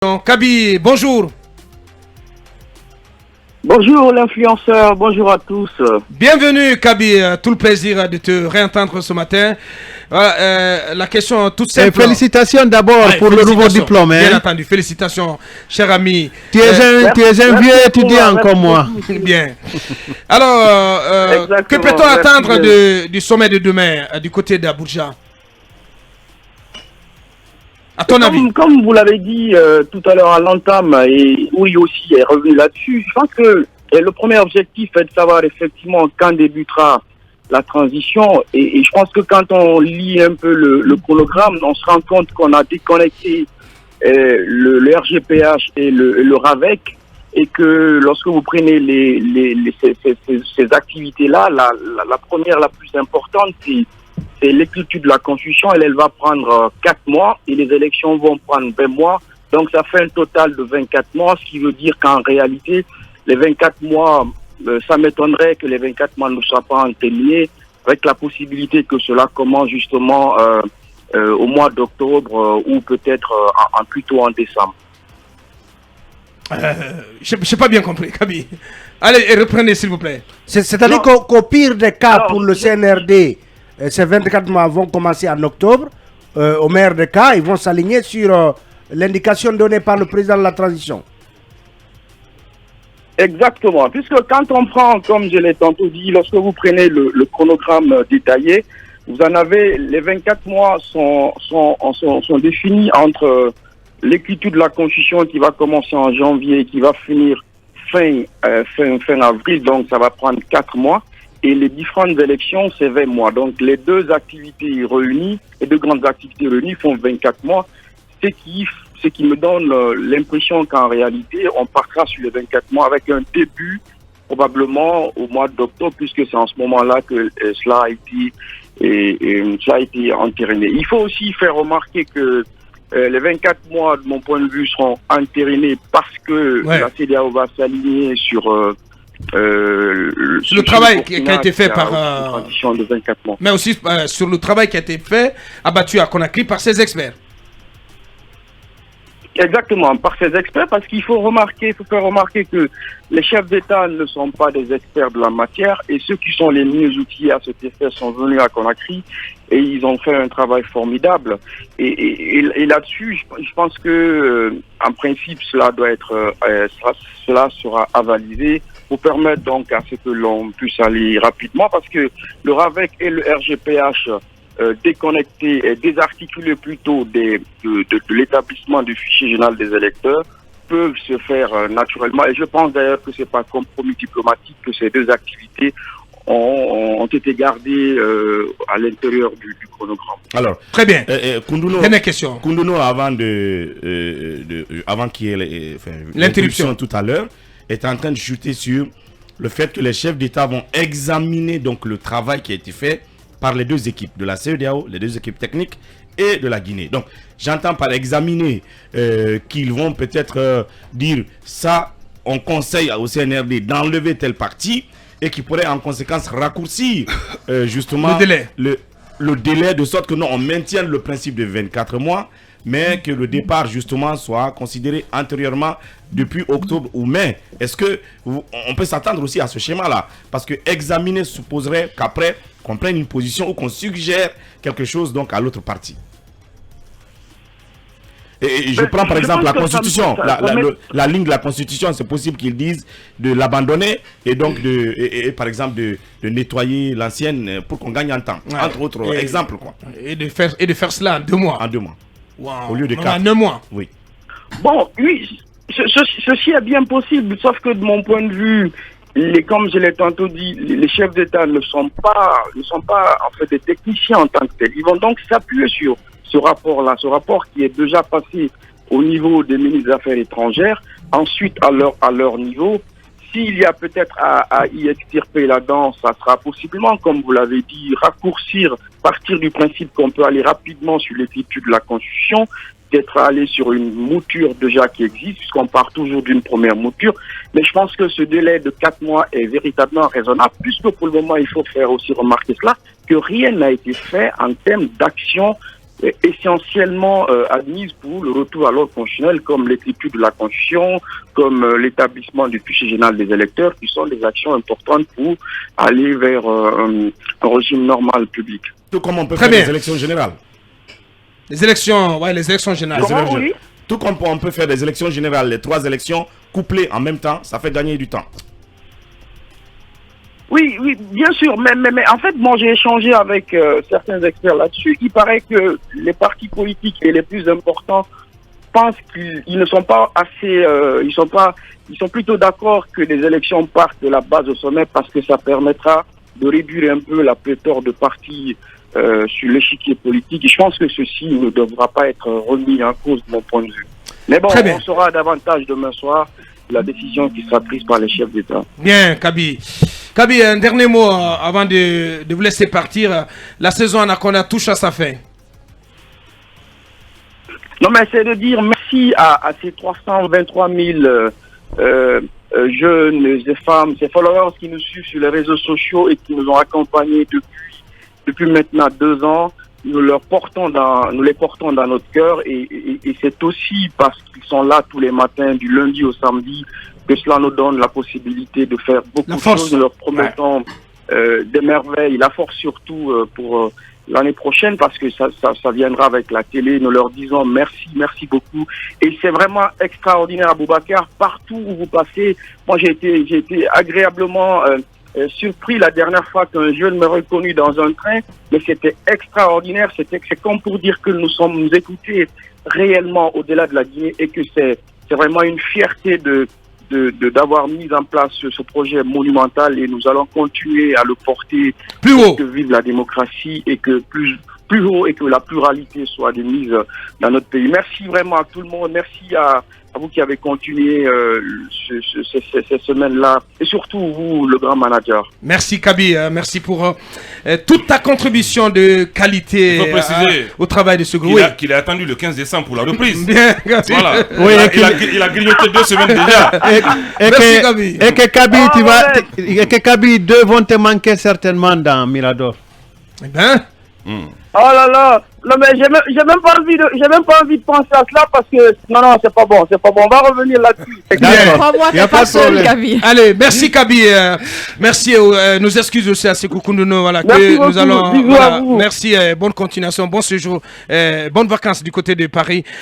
Kaby, bonjour. Bonjour l'influenceur, bonjour à tous. Bienvenue Kaby, tout le plaisir de te réentendre ce matin. Voilà, la question toute simple. Félicitations d'abord pour le nouveau diplôme. Bien entendu, félicitations, cher ami. Tu es un vieux étudiant comme moi. Bien. Alors, que peut-on attendre du sommet de demain du côté d'Abuja? À ton avis? Comme vous l'avez dit tout à l'heure à l'entame, et oui aussi est revenu là-dessus, je pense que le premier objectif est de savoir effectivement quand débutera la transition. Et je pense que quand on lit un peu le chronogramme, on se rend compte qu'on a déconnecté le RGPH et le RAVEC, et que lorsque vous prenez ces activités-là, la première, la plus importante, c'est l'écriture de la Constitution. Elle va prendre 4 mois et les élections vont prendre 20 mois. Donc ça fait un total de 24 mois, ce qui veut dire qu'en réalité, les 24 mois, ça m'étonnerait que les 24 mois ne soient pas terminés, avec la possibilité que cela commence justement au mois d'octobre ou peut-être plutôt en décembre. Je n'ai pas bien compris, Kaby. Allez, reprenez s'il vous plaît. C'est-à-dire qu'au pire des cas, pour le CNRD, ces 24 mois vont commencer en octobre. Au meilleur des cas, ils vont s'aligner sur l'indication donnée par le président de la transition. Exactement, puisque quand on prend, comme je l'ai tantôt dit, lorsque vous prenez le chronogramme détaillé, vous en avez, les 24 mois sont définis entre l'écriture de la Constitution qui va commencer en janvier et qui va finir fin avril, donc ça va prendre 4 mois. Et les différentes élections, c'est 20 mois. Donc les deux activités réunies, les deux grandes activités réunies font 24 mois, ce qui me donne l'impression qu'en réalité, on partira sur les 24 mois avec un début probablement au mois d'octobre, puisque c'est en ce moment-là que cela a été entériné. Il faut aussi faire remarquer que les 24 mois, de mon point de vue, seront entérinés parce que la CEDEAO va s'aligner sur le travail qui a été fait par transition de 24 mois. Mais aussi sur le travail qui a été fait, abattu à Conakry par ses experts. Exactement, par ces experts, parce qu'il faut faire remarquer que les chefs d'État ne sont pas des experts de la matière, et ceux qui sont les mieux outillés à cet effet sont venus à Conakry et ils ont fait un travail formidable. Et là-dessus, je pense que en principe cela sera avalisé pour permettre donc à ce que l'on puisse aller rapidement, parce que le RAVEC et le RGPH déconnectés et désarticulés plutôt de l'établissement du fichier général des électeurs peuvent se faire naturellement. Et je pense d'ailleurs que ce n'est pas compromis diplomatique que ces deux activités ont été gardées à l'intérieur du chronogramme. Alors, très bien. Dernière question. Koundouno, avant qu'il y ait l'interruption tout à l'heure, est en train de chuter sur le fait que les chefs d'État vont examiner donc le travail qui a été fait par les deux équipes de la CEDEAO, les deux équipes techniques et de la Guinée. Donc, j'entends par examiner qu'ils vont peut-être dire ça, on conseille au CNRD d'enlever telle partie et qui pourrait en conséquence raccourcir justement le délai de sorte que non, on maintienne le principe de 24 mois, mais que le départ justement soit considéré antérieurement depuis octobre ou mai. Est-ce que on peut s'attendre aussi à ce schéma-là? Parce que examiner supposerait qu'après qu'on prenne une position ou qu'on suggère quelque chose donc à l'autre partie. Et je prends par exemple la Constitution, la ligne de la Constitution, c'est possible qu'ils disent de l'abandonner et donc par exemple de nettoyer l'ancienne pour qu'on gagne en temps. Entre autres exemples, quoi. Et de faire cela en 2 mois. En 2 mois. Wow. Au lieu de 4. En 9 mois. Oui. Bon, oui, ceci est bien possible, sauf que de mon point de vue, comme je l'ai tantôt dit, les chefs d'État ne sont pas en fait des techniciens en tant que tels. Ils vont donc s'appuyer sur ce rapport-là, ce rapport qui est déjà passé au niveau des ministres des Affaires étrangères, ensuite à leur niveau. S'il y a peut-être à y extirper là-dedans, ça sera possiblement, comme vous l'avez dit, partir du principe qu'on peut aller rapidement sur l'écriture de la Constitution, peut-être aller sur une mouture déjà qui existe, puisqu'on part toujours d'une première mouture. Mais je pense que ce délai de 4 mois est véritablement raisonnable, puisque pour le moment, il faut faire aussi remarquer cela, que rien n'a été fait en termes d'action essentiellement admises pour le retour à l'ordre constitutionnel, comme l'écriture de la Constitution, comme l'établissement du fichier général des électeurs, qui sont des actions importantes pour aller vers un régime normal public. Tout comme on peut faire des élections générales. Les élections, ouais, les élections générales. Oui. Tout comme on peut faire des élections générales, les 3 élections couplées en même temps, ça fait gagner du temps. Oui, bien sûr, mais en fait, moi j'ai échangé avec certains experts là-dessus. Il paraît que les partis politiques et les plus importants pensent qu'ils ne sont pas assez, ils sont plutôt d'accord que les élections partent de la base au sommet parce que ça permettra de réduire un peu la pléthore de partis sur l'échiquier politique. Et je pense que ceci ne devra pas être remis en cause de mon point de vue. Mais bon, on saura davantage demain soir la décision qui sera prise par les chefs d'État. Bien, Kaby. Kaby, un dernier mot avant de vous laisser partir. La saison Anaconda touche à sa fin. Non, mais c'est de dire merci à ces 323 000 jeunes et femmes, ces followers qui nous suivent sur les réseaux sociaux et qui nous ont accompagnés depuis maintenant 2 ans. Nous les portons dans notre cœur et c'est aussi parce qu'ils sont là tous les matins, du lundi au samedi, que cela nous donne la possibilité de faire beaucoup de choses. Nous leur promettons des merveilles, la force surtout pour l'année prochaine parce que ça viendra avec la télé. Nous leur disons merci beaucoup. Et c'est vraiment extraordinaire, Boubacar. Partout où vous passez, moi j'ai été agréablement surpris la dernière fois qu'un jeune me reconnut dans un train, mais c'était extraordinaire. C'est comme pour dire que nous écoutés réellement au-delà de la Guinée et que c'est vraiment une fierté d'avoir mis en place ce projet monumental et nous allons continuer à le porter plus haut, que vive la démocratie et que plus haut et que la pluralité soit démise dans notre pays. Merci vraiment à tout le monde. Merci à vous qui avez continué cette semaine-là et surtout vous, le grand manager. Merci Kaby, merci pour toute ta contribution de qualité. Il faut préciser au travail de ce groupe. Qu'il a attendu le 15 décembre pour la reprise. Bien, voilà. Oui, il a grignoté 2 semaines déjà. Merci Kaby. Et que Kaby 2 vont te manquer certainement dans Mirador. Eh ben. Oh là là, non mais j'ai même pas envie de penser à cela parce que non c'est pas bon, on va revenir là-dessus. Crois-moi, t'es pas seul, Kaby. Allez, merci Kaby, merci, nos excuses aussi à Sékou Koundono, voilà, merci que beaucoup, nous allons, bisous voilà, à vous. merci, bonne continuation, bon séjour, bonnes vacances du côté de Paris.